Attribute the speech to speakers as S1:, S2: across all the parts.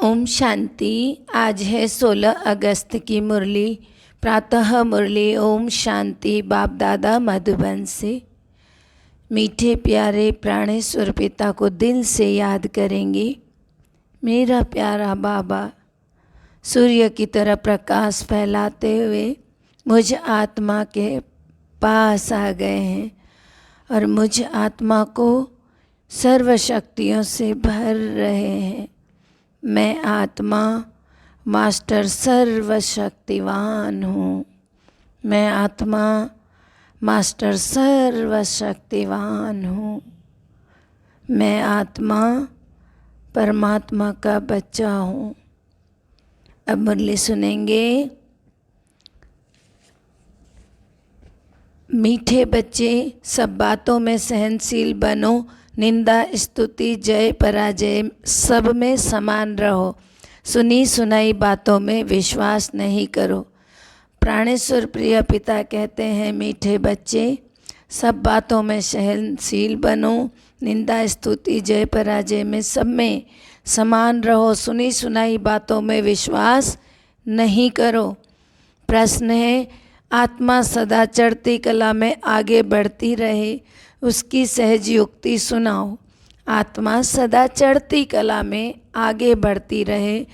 S1: ओम शांति। आज है 16 अगस्त की मुरली, प्रातः मुरली। ओम शांति। बाप दादा मधुबन से मीठे प्यारे प्राणेश्वर पिता को दिल से याद करेंगे। मेरा प्यारा बाबा सूर्य की तरह प्रकाश फैलाते हुए मुझ आत्मा के पास आ गए हैं और मुझ आत्मा को सर्व शक्तियों से भर रहे हैं। मैं आत्मा मास्टर सर्वशक्तिवान हूँ। मैं आत्मा मास्टर सर्वशक्तिवान हूँ। मैं आत्मा परमात्मा का बच्चा हूँ। अब मुरली सुनेंगे। मीठे बच्चे, सब बातों में सहनशील बनो। निंदा स्तुति जय पराजय सब में समान रहो। सुनी सुनाई बातों में विश्वास नहीं करो। प्राणेश्वर प्रिय पिता कहते हैं, मीठे बच्चे सब बातों में सहनशील बनो। निंदा स्तुति जय पराजय में सब में समान रहो। सुनी सुनाई बातों में विश्वास नहीं करो। प्रश्न है, आत्मा सदा चढ़ती कला में आगे बढ़ती रहे, उसकी सहज युक्ति सुनाओ। आत्मा सदा चढ़ती कला में आगे बढ़ती रहे,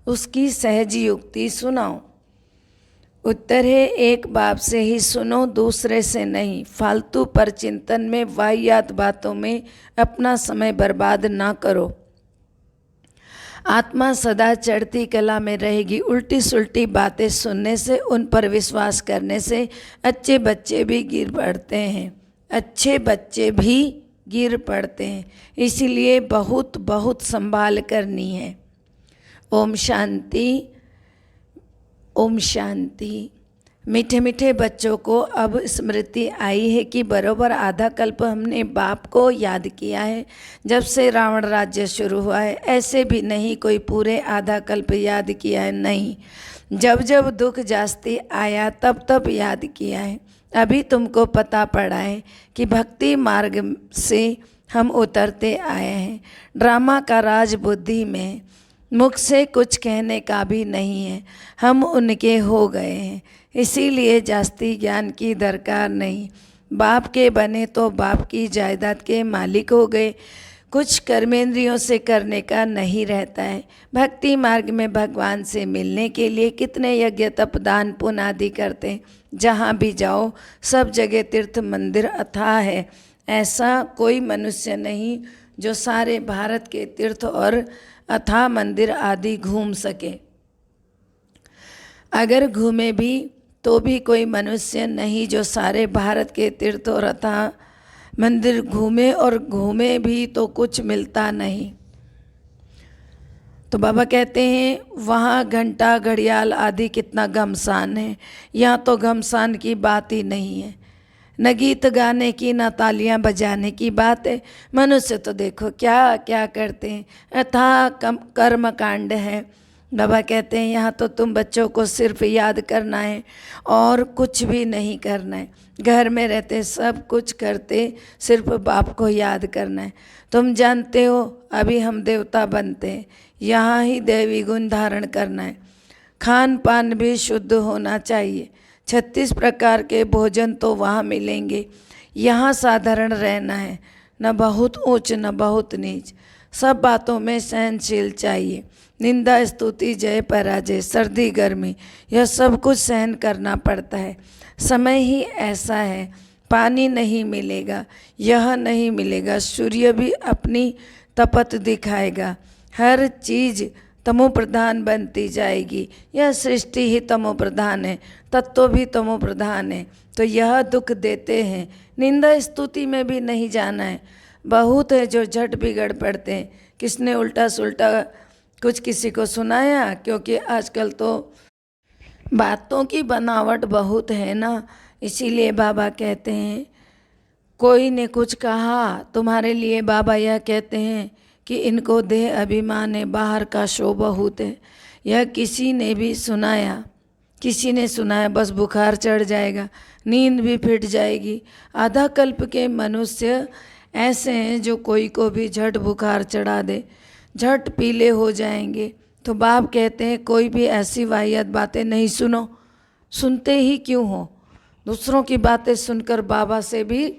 S1: उसकी सहज युक्ति सुनाओ। उत्तर है, एक बाप से ही सुनो, दूसरे से नहीं। फालतू पर चिंतन में, वाहियात बातों में अपना समय बर्बाद ना करो। आत्मा सदा चढ़ती कला में रहेगी। उल्टी सुल्टी बातें सुनने से, उन पर विश्वास करने से अच्छे बच्चे भी गिर पड़ते हैं। अच्छे बच्चे भी गिर पड़ते हैं, इसीलिए बहुत बहुत संभाल करनी है। ओम शांति। ओम शांति। मीठे मीठे बच्चों को अब स्मृति आई है कि बरोबर आधा कल्प हमने बाप को याद किया है। जब से रावण राज्य शुरू हुआ है, ऐसे भी नहीं कोई पूरे आधा कल्प याद किया है, नहीं। जब जब दुख जास्ती आया तब तब याद किया है। अभी तुमको पता पड़ा है कि भक्ति मार्ग से हम उतरते आए हैं। ड्रामा का राज बुद्धि में, मुख से कुछ कहने का भी नहीं है। हम उनके हो गए हैं, इसीलिए जास्ती ज्ञान की दरकार नहीं। बाप के बने तो बाप की जायदाद के मालिक हो गए। कुछ कर्मेंद्रियों से करने का नहीं रहता है। भक्ति मार्ग में भगवान से मिलने के लिए कितने यज्ञ तप दान पुण्य आदि करते हैं। जहाँ भी जाओ सब जगह तीर्थ मंदिर अथाह है। ऐसा कोई मनुष्य नहीं जो सारे भारत के तीर्थ और अथाह मंदिर आदि घूम सके। अगर घूमे भी तो भी कोई मनुष्य नहीं जो सारे भारत के तीर्थ और अथाह मंदिर घूमे, और घूमे भी तो कुछ मिलता नहीं। तो बाबा कहते हैं, वहाँ घंटा घड़ियाल आदि कितना घमसान है, यहाँ तो घमसान की बात ही नहीं है। न गीत गाने की, न तालियां बजाने की बात है। मनुष्य तो देखो क्या क्या करते हैं, अथाह कर्म कांड है। बाबा कहते हैं, यहाँ तो तुम बच्चों को सिर्फ याद करना है और कुछ भी नहीं करना है। घर में रहते सब कुछ करते, सिर्फ बाप को याद करना है। तुम जानते हो अभी हम देवता बनते हैं, यहाँ ही दैवी गुण धारण करना है। खान पान भी शुद्ध होना चाहिए। 36 प्रकार के भोजन तो वहाँ मिलेंगे। यहाँ साधारण रहना है, न बहुत ऊंच न बहुत नीच। सब बातों में सहनशील चाहिए। निंदा स्तुति जय पराजय सर्दी गर्मी यह सब कुछ सहन करना पड़ता है। समय ही ऐसा है। पानी नहीं मिलेगा, यह नहीं मिलेगा। सूर्य भी अपनी तपत दिखाएगा। हर चीज़ तमो प्रधान बनती जाएगी। यह सृष्टि ही तमो प्रधान है, तत्व भी तमो प्रधान है। तो यह दुख देते हैं। निंदा स्तुति में भी नहीं जाना है। बहुत है जो झट बिगड़ पड़ते हैं। किसने उल्टा सुल्टा कुछ किसी को सुनाया, क्योंकि आजकल तो बातों की बनावट बहुत है ना। इसीलिए बाबा कहते हैं, कोई ने कुछ कहा तुम्हारे लिए, बाबा यह कहते हैं कि इनको देह अभिमान है, बाहर का शो बहुत है। यह किसी ने भी सुनाया, किसी ने सुनाया, बस बुखार चढ़ जाएगा, नींद भी फिट जाएगी। आधा कल्प के मनुष्य ऐसे हैं जो कोई को भी झट बुखार चढ़ा दे, झट पीले हो जाएंगे, तो बाप कहते हैं कोई भी ऐसी वाहियात बातें नहीं सुनो, सुनते ही क्यों हो। दूसरों की बातें सुनकर बाबा से भी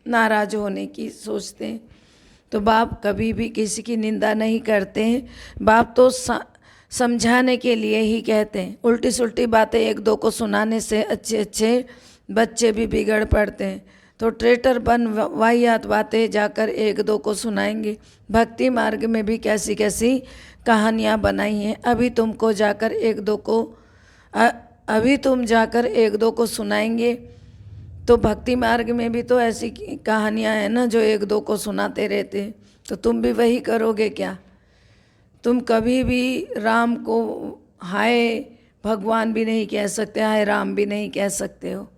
S1: नाराज होने की सोचते हैं। तो बाप कभी भी किसी की निंदा नहीं करते हैं, बाप तो समझाने के लिए ही कहते हैं। उल्टी सुल्टी बातें एक दो को सुनाने से अच्छे अच्छे बच्चे भी बिगड़ पड़ते हैं। तो ट्रेटर बन वाहियात बातें जाकर एक दो को सुनाएंगे। भक्ति मार्ग में भी कैसी कैसी कहानियाँ बनाई हैं। अभी तुम जाकर एक दो को सुनाएंगे। तो भक्ति मार्ग में भी तो ऐसी कहानियाँ हैं ना जो एक दो को सुनाते रहते हैं। तो तुम भी वही करोगे क्या? तुम कभी भी राम को हाय भगवान भी नहीं कह सकते, हाय राम भी नहीं कह सकते हो।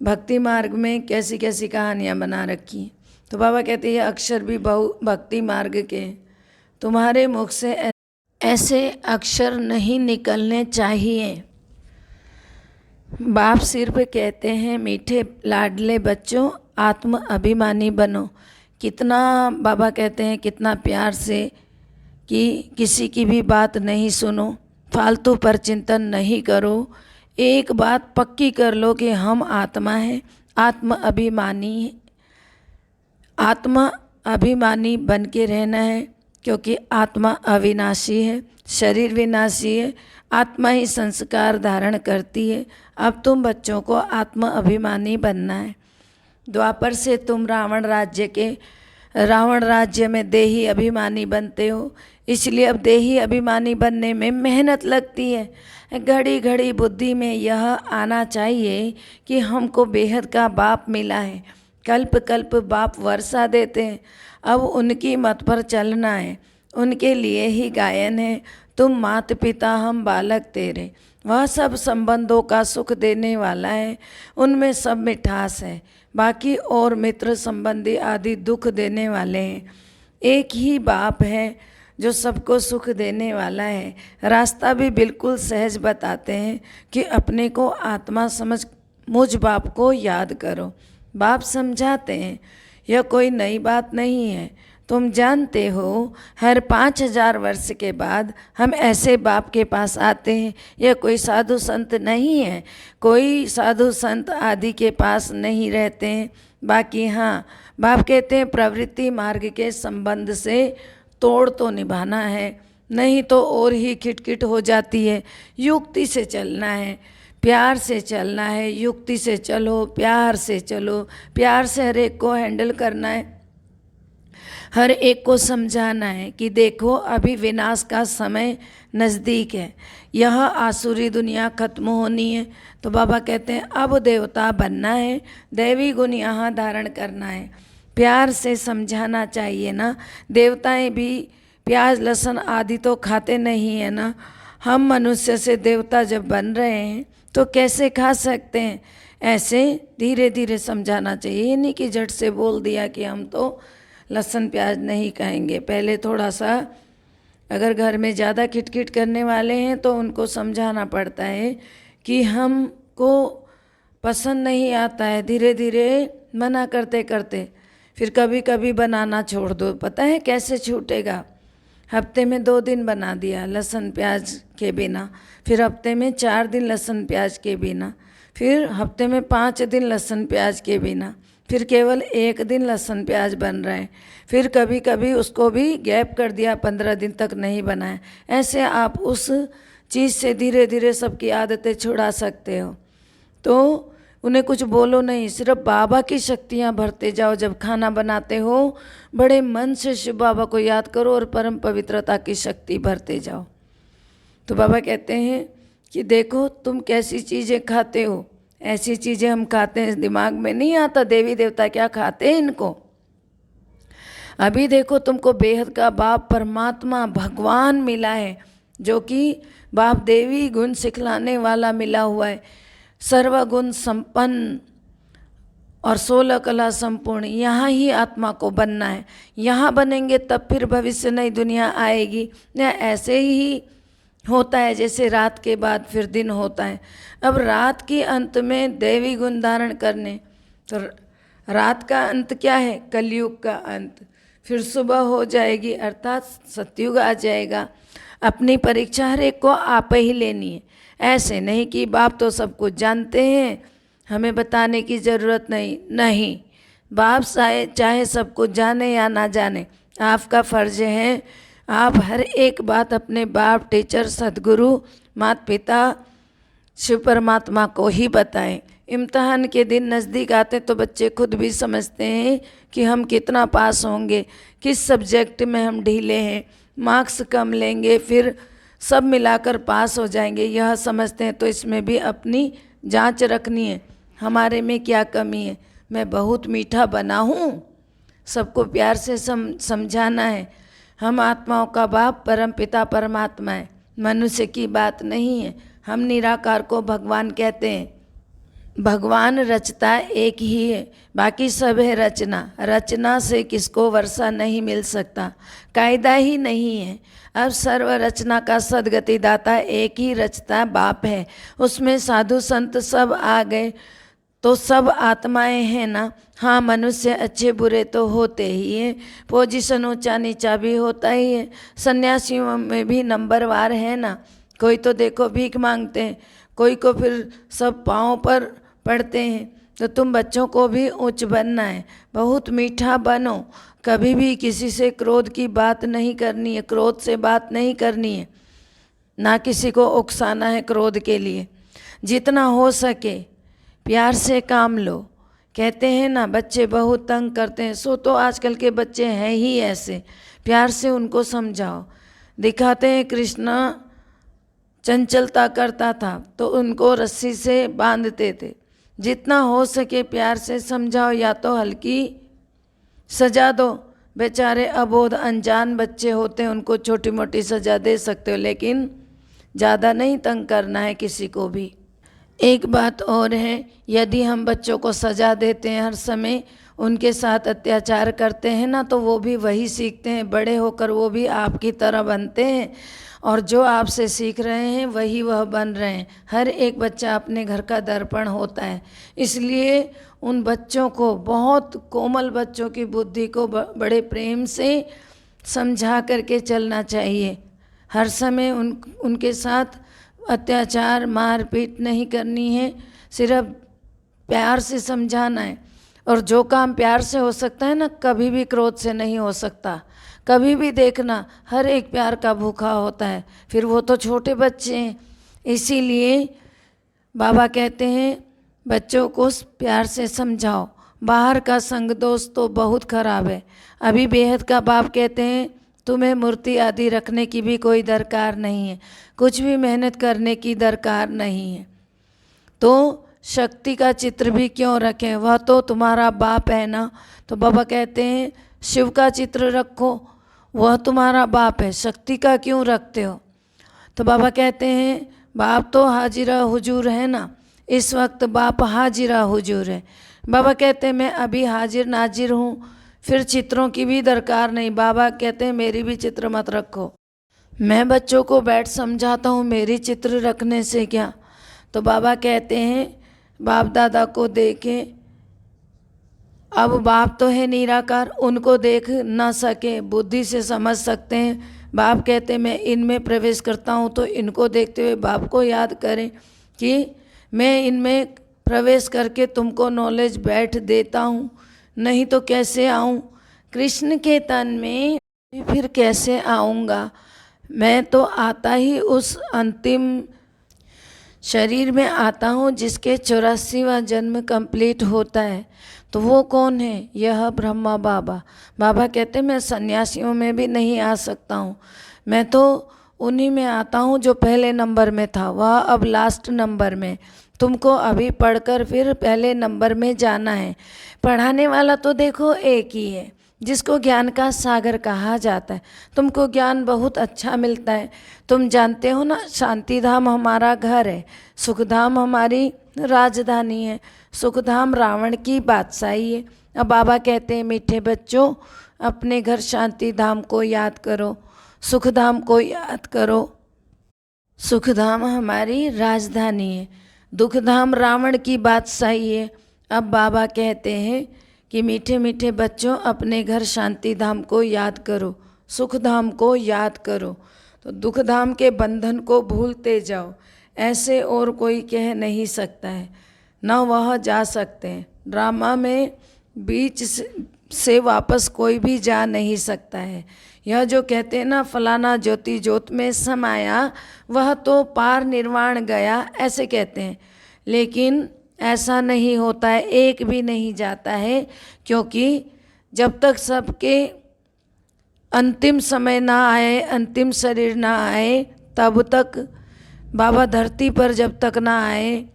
S1: भक्ति मार्ग में कैसी कैसी कहानियाँ बना रखी हैं। तो बाबा कहते हैं अक्षर भी भक्ति मार्ग के हैं। तुम्हारे मुख से ऐसे अक्षर नहीं निकलने चाहिए। बाप सिर्फ कहते हैं मीठे लाडले बच्चों आत्म अभिमानी बनो। कितना बाबा कहते हैं कितना प्यार से कि किसी की भी बात नहीं सुनो, फालतू पर चिंतन नहीं करो। एक बात पक्की कर लो कि हम आत्मा हैं, आत्म अभिमानी बन के रहना है, क्योंकि आत्मा अविनाशी है, शरीर विनाशी है, आत्मा ही संस्कार धारण करती है। अब तुम बच्चों को आत्म अभिमानी बनना है। द्वापर से तुम रावण राज्य में देही अभिमानी बनते हो, इसलिए अब देही अभिमानी बनने में मेहनत लगती है। घड़ी घड़ी बुद्धि में यह आना चाहिए कि हमको बेहद का बाप मिला है। कल्प कल्प बाप वर्षा देते हैं, अब उनकी मत पर चलना है, उनके लिए ही गायन है। तुम माता पिता हम बालक तेरे, वह सब संबंधों का सुख देने वाला है, उनमें सब मिठास है। बाकी और मित्र संबंधी आदि दुख देने वाले हैं। एक ही बाप है जो सबको सुख देने वाला है। रास्ता भी बिल्कुल सहज बताते हैं कि अपने को आत्मा समझ मुझ बाप को याद करो। बाप समझाते हैं यह कोई नई बात नहीं है। तुम जानते हो हर 5000 वर्ष के बाद हम ऐसे बाप के पास आते हैं। यह कोई साधु संत नहीं है, कोई साधु संत आदि के पास नहीं रहते हैं। बाकी हाँ, बाप कहते हैं प्रवृत्ति मार्ग के संबंध से तोड़ तो निभाना है, नहीं तो और ही खिटखिट हो जाती है। युक्ति से चलना है, प्यार से चलना है। युक्ति से चलो, प्यार से चलो, प्यार से हर एक को हैंडल करना है, हर एक को समझाना है कि देखो अभी विनाश का समय नज़दीक है, यह आसुरी दुनिया खत्म होनी है। तो बाबा कहते हैं अब देवता बनना है, दैवी गुण यहाँ धारण करना है। प्यार से समझाना चाहिए ना। देवताएं भी प्याज लहसुन आदि तो खाते नहीं है ना। हम मनुष्य से देवता जब बन रहे हैं तो कैसे खा सकते हैं? ऐसे धीरे धीरे समझाना चाहिए। ये नहीं कि झट से बोल दिया कि हम तो लहसुन प्याज नहीं खाएंगे। पहले थोड़ा सा, अगर घर में ज़्यादा खिटखिट करने वाले हैं तो उनको समझाना पड़ता है कि हमको पसंद नहीं आता है। धीरे धीरे मना करते करते फिर कभी कभी बनाना छोड़ दो। पता है कैसे छूटेगा? हफ्ते में 2 दिन बना दिया लहसुन प्याज के बिना, फिर हफ्ते में 4 दिन लहसुन प्याज के बिना, फिर हफ्ते में 5 दिन लहसुन प्याज के बिना, फिर केवल 1 दिन लहसुन प्याज बन रहा है। फिर कभी कभी उसको भी गैप कर दिया, 15 दिन तक नहीं बनाया। ऐसे आप उस चीज़ से धीरे धीरे सबकी आदतें छुड़ा सकते हो। तो उन्हें कुछ बोलो नहीं, सिर्फ बाबा की शक्तियाँ भरते जाओ। जब खाना बनाते हो बड़े मन से शिव बाबा को याद करो और परम पवित्रता की शक्ति भरते जाओ। तो बाबा कहते हैं कि देखो तुम कैसी चीज़ें खाते हो, ऐसी चीज़ें हम खाते हैं, दिमाग में नहीं आता देवी देवता क्या खाते हैं इनको। अभी देखो तुमको बेहद का बाप परमात्मा भगवान मिला है, जो कि बाप देवी गुण सिखलाने वाला मिला हुआ है, सर्वगुण संपन्न और 16 कला संपूर्ण। यहाँ ही आत्मा को बनना है, यहाँ बनेंगे तब फिर भविष्य नई दुनिया आएगी। या ऐसे ही होता है जैसे रात के बाद फिर दिन होता है। अब रात के अंत में दैवी गुण धारण करने, तो रात का अंत क्या है? कलयुग का अंत। फिर सुबह हो जाएगी अर्थात सतयुग आ जाएगा। अपनी परीक्षा हर एक को आप ही लेनी है। ऐसे नहीं कि बाप तो सब कुछ जानते हैं, हमें बताने की ज़रूरत नहीं। बाप चाहे सब कुछ जाने या ना जाने, आपका फ़र्ज है आप हर एक बात अपने बाप, टीचर, सदगुरु, माता पिता, शिव परमात्मा को ही बताएं। इम्तिहान के दिन नज़दीक आते तो बच्चे खुद भी समझते हैं कि हम कितना पास होंगे, किस सब्जेक्ट में हम ढीले हैं, मार्क्स कम लेंगे, फिर सब मिलाकर पास हो जाएंगे, यह समझते हैं। तो इसमें भी अपनी जांच रखनी है, हमारे में क्या कमी है। मैं बहुत मीठा बना हूँ, सबको प्यार से समझाना है। हम आत्माओं का बाप परम पिता परमात्मा है, मनुष्य की बात नहीं है। हम निराकार को भगवान कहते हैं। भगवान रचता एक ही है, बाकी सब है रचना। रचना से किसको वर्षा नहीं मिल सकता, कायदा ही नहीं है। अब सर्व रचना का सदगति दाता एक ही रचता बाप है, उसमें साधु संत सब आ गए तो सब आत्माएं हैं ना। हाँ, मनुष्य अच्छे बुरे तो होते ही हैं, पोजीशन ऊंचा नीचा भी होता ही है। सन्यासियों में भी नंबरवार है ना, कोई तो देखो भीख मांगते हैं, कोई को फिर सब पाँव पर पढ़ते हैं। तो तुम बच्चों को भी उच्च बनना है, बहुत मीठा बनो। कभी भी किसी से क्रोध की बात नहीं करनी है, क्रोध से बात नहीं करनी है, ना किसी को उकसाना है क्रोध के लिए। जितना हो सके प्यार से काम लो। कहते हैं ना बच्चे बहुत तंग करते हैं, सो तो आजकल के बच्चे हैं ही ऐसे। प्यार से उनको समझाओ। दिखाते हैं कृष्णा चंचलता करता था तो उनको रस्सी से बांधते थे। जितना हो सके प्यार से समझाओ, या तो हल्की सजा दो। बेचारे अबोध अनजान बच्चे होते हैं, उनको छोटी मोटी सजा दे सकते हो, लेकिन ज़्यादा नहीं तंग करना है किसी को भी। एक बात और है, यदि हम बच्चों को सजा देते हैं, हर समय उनके साथ अत्याचार करते हैं ना, तो वो भी वही सीखते हैं। बड़े होकर वो भी आपकी तरह बनते हैं, और जो आपसे सीख रहे हैं वही वह बन रहे हैं। हर एक बच्चा अपने घर का दर्पण होता है, इसलिए उन बच्चों को, बहुत कोमल बच्चों की बुद्धि को बड़े प्रेम से समझा करके चलना चाहिए। हर समय उनके साथ अत्याचार मारपीट नहीं करनी है, सिर्फ प्यार से समझाना है। और जो काम प्यार से हो सकता है ना, कभी भी क्रोध से नहीं हो सकता। कभी भी देखना, हर एक प्यार का भूखा होता है, फिर वो तो छोटे बच्चे हैं। इसीलिए बाबा कहते हैं बच्चों को प्यार से समझाओ। बाहर का संग दोस्त तो बहुत खराब है। अभी बेहद का बाप कहते हैं तुम्हें मूर्ति आदि रखने की भी कोई दरकार नहीं है, कुछ भी मेहनत करने की दरकार नहीं है। तो शक्ति का चित्र भी क्यों रखें, वह तो तुम्हारा बाप है ना। तो बाबा कहते हैं शिव का चित्र रखो, वह तुम्हारा बाप है, शक्ति का क्यों रखते हो। तो बाबा कहते हैं बाप तो हाजिरा हुजूर है ना, इस वक्त बाप हाजिरा हुजूर है। बाबा कहते हैं मैं अभी हाजिर नाजिर हूँ, फिर चित्रों की भी दरकार नहीं। बाबा कहते हैं मेरी भी चित्र मत रखो, मैं बच्चों को बैठ समझाता हूँ, मेरी चित्र रखने से क्या। तो बाबा कहते हैं बाप दादा को देखें, अब बाप तो है निराकार, उनको देख ना सके, बुद्धि से समझ सकते हैं। बाप कहते हैं मैं इनमें प्रवेश करता हूँ, तो इनको देखते हुए बाप को याद करें कि मैं इनमें प्रवेश करके तुमको नॉलेज बैठ देता हूँ, नहीं तो कैसे आऊँ कृष्ण के तन में, फिर कैसे आऊँगा। मैं तो आता ही उस अंतिम शरीर में आता हूँ जिसके 84वां जन्म कंप्लीट होता है। तो वो कौन है, यह ब्रह्मा बाबा। बाबा कहते हैं मैं सन्यासियों में भी नहीं आ सकता हूँ, मैं तो उन्हीं में आता हूँ जो पहले नंबर में था, वह अब लास्ट नंबर में। तुमको अभी पढ़कर फिर पहले नंबर में जाना है। पढ़ाने वाला तो देखो एक ही है, जिसको ज्ञान का सागर कहा जाता है। तुमको ज्ञान बहुत अच्छा मिलता है। तुम जानते हो ना, शांति धाम हमारा घर है, सुखधाम हमारी राजधानी है। सुखधाम रावण की बादशाही है। अब बाबा कहते हैं मीठे बच्चों, अपने घर शांति धाम को याद करो, सुखधाम को याद करो। सुखधाम हमारी राजधानी है, दुखधाम रावण की बादशाही है। अब बाबा कहते हैं कि मीठे मीठे बच्चों, अपने घर शांति धाम को याद करो, सुख धाम को याद करो। तो दुख धाम के बंधन को भूलते जाओ, ऐसे और कोई कह नहीं सकता है, न वह जा सकते हैं। ड्रामा में बीच से वापस कोई भी जा नहीं सकता है। यह जो कहते हैं ना फलाना ज्योति ज्योत में समाया, वह तो पार निर्वाण गया, ऐसे कहते हैं, लेकिन ऐसा नहीं होता है, एक भी नहीं जाता है, क्योंकि जब तक सबके अंतिम समय ना आए, अंतिम शरीर ना आए, तब तक बाबा धरती पर जब तक ना आए,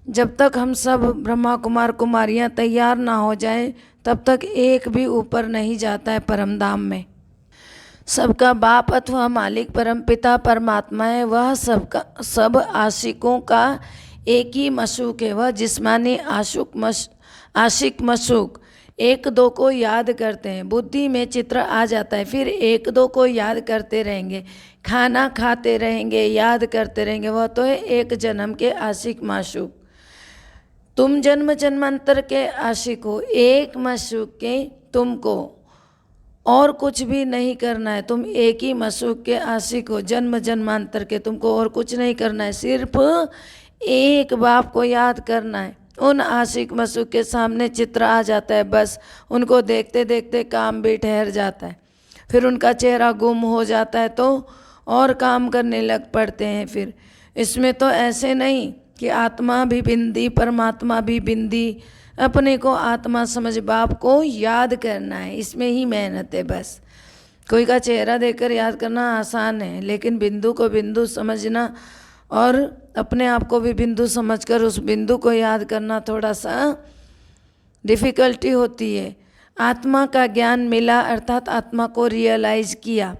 S1: जब तक हम सब ब्रह्मा कुमार कुमारियाँ तैयार ना हो जाए, तब तक एक भी ऊपर नहीं जाता है परमधाम में। सबका बाप अथवा मालिक परम पिता परमात्मा है, वह सबका सब आशिकों का एक ही मशूक है। वह जिस्मानी आशिक मशूक एक दो को याद करते हैं, बुद्धि में चित्र आ जाता है, फिर एक दो को याद करते रहेंगे, खाना खाते रहेंगे, याद करते रहेंगे, वह तो है एक जन्म के आशिक माशूक। तुम जन्म जन्मांतर के आशिक हो, एक मशूक के तुमको और कुछ भी नहीं करना है, तुम एक ही मशूक के आशिक हो, जन्म जन्मांतर के, तुमको और कुछ नहीं करना है, सिर्फ एक बाप को याद करना है। उन आशिक मशूक के सामने चित्र आ जाता है, बस उनको देखते देखते काम भी ठहर जाता है, फिर उनका चेहरा गुम हो जाता है, तो और काम करने लग पड़ते हैं। फिर इसमें तो ऐसे नहीं कि आत्मा भी बिंदी परमात्मा भी बिंदी, अपने को आत्मा समझ बाप को याद करना है, इसमें ही मेहनत है। बस कोई का चेहरा देखकर याद करना आसान है, लेकिन बिंदु को बिंदु समझना और अपने आप को भी बिंदु समझकर उस बिंदु को याद करना थोड़ा सा डिफ़िकल्टी होती है। आत्मा का ज्ञान मिला, अर्थात आत्मा को रियलाइज़ किया,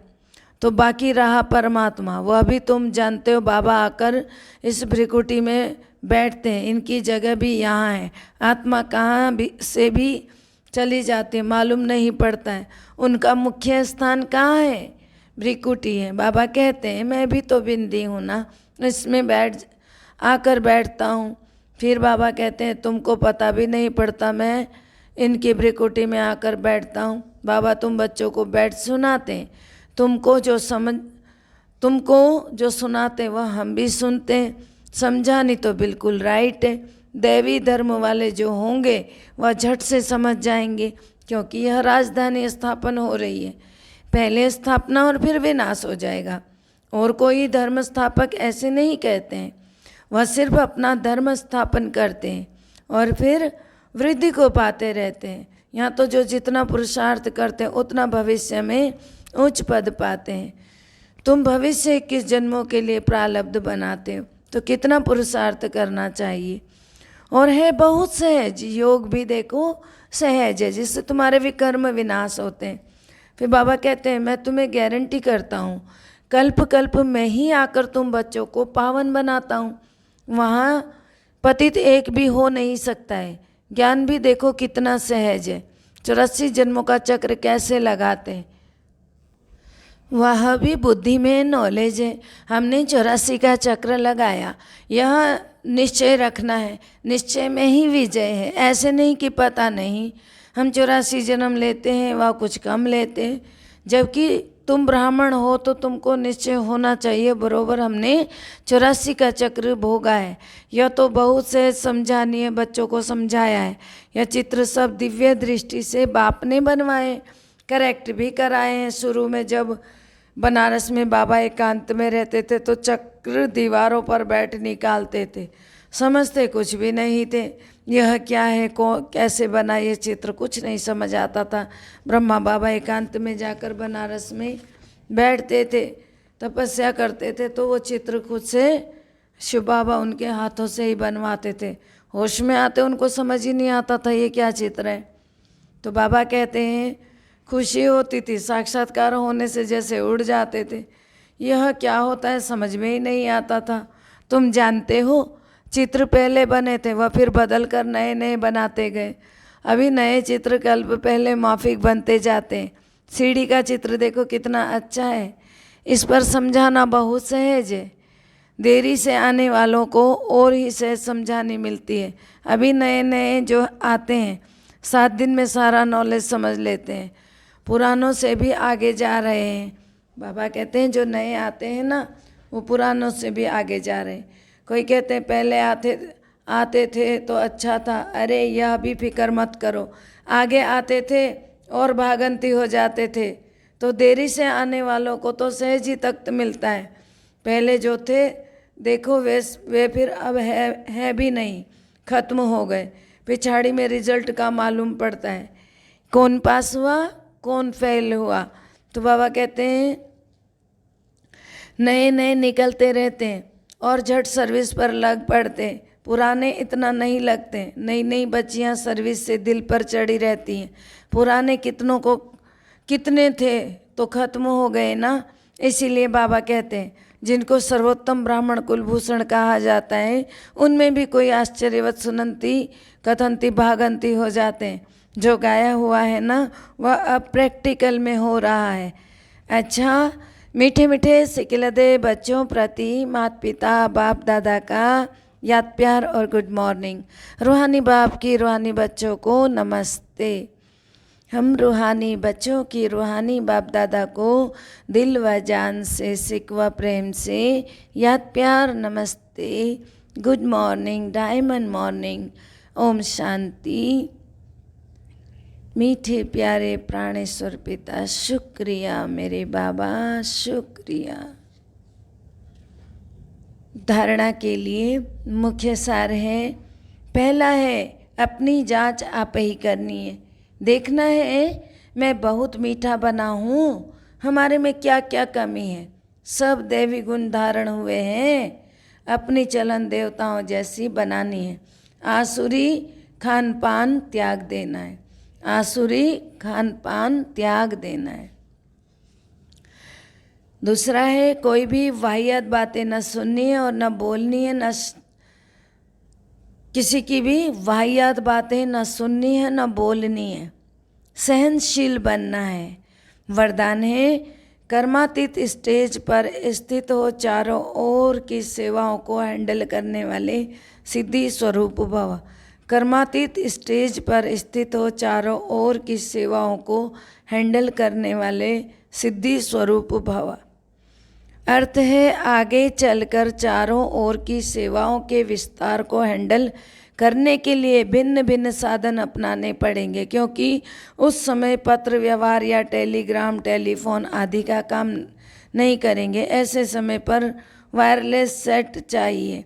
S1: तो बाकी रहा परमात्मा, वह भी तुम जानते हो। बाबा आकर इस भ्रिकुटी में बैठते हैं, इनकी जगह भी यहाँ है, आत्मा कहाँ भी से भी चली जाती है मालूम नहीं पड़ता है, उनका मुख्य स्थान कहाँ है, भ्रिकुटी है। बाबा कहते हैं मैं भी तो बिंदी हूँ ना, इसमें आकर बैठता हूँ। फिर बाबा कहते हैं तुमको पता भी नहीं पड़ता, मैं इनकी भ्रिकुटी में आकर बैठता हूँ। बाबा तुम बच्चों को बैठ सुनाते हैं, तुमको जो सुनाते वह हम भी सुनते हैं, समझा नहीं तो बिल्कुल राइट है। दैवी धर्म वाले जो होंगे वह झट से समझ जाएंगे, क्योंकि यह राजधानी स्थापन हो रही है, पहले स्थापना और फिर विनाश हो जाएगा। और कोई धर्म स्थापक ऐसे नहीं कहते हैं, वह सिर्फ अपना धर्म स्थापन करते हैं और फिर वृद्धि को पाते रहते हैं। यहाँ तो जो जितना पुरुषार्थ करते हैं उतना भविष्य में उच्च पद पाते हैं। तुम भविष्य 21 जन्मों के लिए प्रारब्ध बनाते हो, तो कितना पुरुषार्थ करना चाहिए। और है बहुत सहज, योग भी देखो सहज है, जिससे तुम्हारे विकर्म विनाश होते हैं। फिर बाबा कहते हैं मैं तुम्हें गारंटी करता हूँ, कल्प कल्प में ही आकर तुम बच्चों को पावन बनाता हूँ, वहाँ पतित एक भी हो नहीं सकता है। ज्ञान भी देखो कितना सहज है, 84 जन्मों का चक्र कैसे लगाते हैं, वह भी बुद्धि में नॉलेज है। हमने 84 का चक्र लगाया, यह निश्चय रखना है, निश्चय में ही विजय है। ऐसे नहीं कि पता नहीं, हम 84 जन्म लेते हैं, वह कुछ कम लेते हैं, जबकि तुम ब्राह्मण हो तो तुमको निश्चय होना चाहिए बरोबर। हमने 84 का चक्र भोगा है, यह तो बहुत से समझानी बच्चों को समझाया है। यह चित्र सब दिव्य दृष्टि से बाप ने बनवाए, करेक्ट भी कराए हैं। शुरू में जब बनारस में बाबा एकांत में रहते थे तो चक्र दीवारों पर बैठ निकालते थे, समझते कुछ भी नहीं थे, यह क्या है, कैसे बना ये चित्र, कुछ नहीं समझ आता था। ब्रह्मा बाबा एकांत में जाकर बनारस में बैठते थे, तपस्या करते थे, तो वो चित्र खुद से शिव बाबा उनके हाथों से ही बनवाते थे। होश में आते उनको समझ ही नहीं आता था ये क्या चित्र है। तो बाबा कहते हैं खुशी होती थी, साक्षात्कार होने से जैसे उड़ जाते थे। यह क्या होता है समझ में ही नहीं आता था। तुम जानते हो चित्र पहले बने थे, वह फिर बदल कर नए नए बनाते गए। अभी नए चित्र कल्प पहले माफिक बनते जाते हैं। सीढ़ी का चित्र देखो कितना अच्छा है, इस पर समझाना बहुत सहज है। देरी से आने वालों को और ही सहज समझानी मिलती है। अभी नए नए जो आते हैं 7 दिन में सारा नॉलेज समझ लेते हैं, पुरानों से भी आगे जा रहे हैं। बाबा कहते हैं जो नए आते हैं ना वो पुरानों से भी आगे जा रहे हैं। कोई कहते हैं पहले आते थे तो अच्छा था, अरे यह भी फिक्र मत करो, आगे आते थे और भागंती हो जाते थे, तो देरी से आने वालों को तो सहज ही तख्त मिलता है। पहले जो थे देखो वे फिर अब है भी नहीं, खत्म हो गए। पिछाड़ी में रिजल्ट का मालूम पड़ता है, कौन पास हुआ कौन फेल हुआ। तो बाबा कहते हैं नए नए निकलते रहते हैं और झट सर्विस पर लग पड़ते हैं, पुराने इतना नहीं लगते। नई नई बच्चियां सर्विस से दिल पर चढ़ी रहती हैं, पुराने कितने थे तो खत्म हो गए ना। इसीलिए बाबा कहते हैं जिनको सर्वोत्तम ब्राह्मण कुलभूषण कहा जाता है उनमें भी कोई आश्चर्यवत सुनंती कथंती भागंती हो जाते हैं। जो गाया हुआ है ना वह अब प्रैक्टिकल में हो रहा है। अच्छा, मीठे मीठे सिकिलदे बच्चों प्रति माता पिता बाप दादा का याद प्यार और गुड मॉर्निंग। रूहानी बाप की रूहानी बच्चों को नमस्ते। हम रूहानी बच्चों की रूहानी बाप दादा को दिल व जान से सिक व प्रेम से याद प्यार नमस्ते, good morning, diamond morning, Om Shanti. मीठे प्यारे प्राणेश्वर पिता शुक्रिया मेरे बाबा, शुक्रिया। धारणा के लिए मुख्य सार है, पहला है अपनी जांच आप ही करनी है। देखना है मैं बहुत मीठा बना हूँ, हमारे में क्या क्या कमी है। सब दैवी गुण धारण हुए हैं, अपनी चलन देवताओं जैसी बनानी है। आसुरी खान पान त्याग देना है, आसुरी खान पान त्याग देना है। दूसरा है कोई भी वाहियात बातें न सुननी है और न बोलनी है, न किसी की भी वाहियात बातें न सुननी है न बोलनी है। सहनशील बनना है। वरदान है कर्मातीत स्टेज पर स्थित हो चारों ओर की सेवाओं को हैंडल करने वाले सिद्धि स्वरूप भव। कर्मातीत स्टेज पर स्थित हो चारों ओर की सेवाओं को हैंडल करने वाले सिद्धि स्वरूप भव। अर्थ है आगे चलकर चारों ओर की सेवाओं के विस्तार को हैंडल करने के लिए भिन्न भिन्न साधन अपनाने पड़ेंगे, क्योंकि उस समय पत्र व्यवहार या टेलीग्राम टेलीफोन आदि का काम नहीं करेंगे। ऐसे समय पर वायरलेस सेट चाहिए।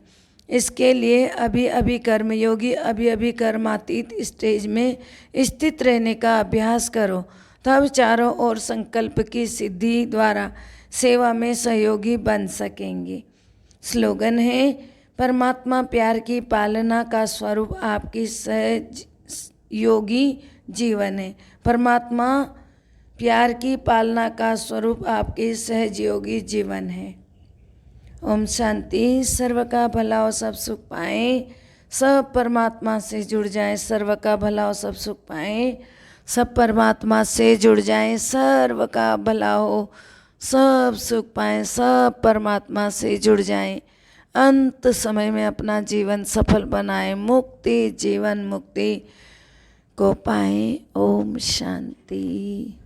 S1: इसके लिए अभी अभी कर्मयोगी अभी अभी कर्मातीत स्टेज में स्थित रहने का अभ्यास करो, तब चारों ओर संकल्प की सिद्धि द्वारा सेवा में सहयोगी बन सकेंगे। स्लोगन है परमात्मा प्यार की पालना का स्वरूप आपकी सहज योगी जीवन है। परमात्मा प्यार की पालना का स्वरूप आपकी सहज योगी जीवन है। ओम शांति। सर्व का भला हो, सब सुख पाएं, सब परमात्मा से जुड़ जाएं। सर्व का भला हो, सब सुख पाएं, सब परमात्मा से जुड़ जाएं। सर्व का भला हो, सब सुख पाएं, सब परमात्मा से जुड़ जाएं। अंत समय में अपना जीवन सफल बनाएं, मुक्ति जीवन मुक्ति को पाएं। ओम शांति।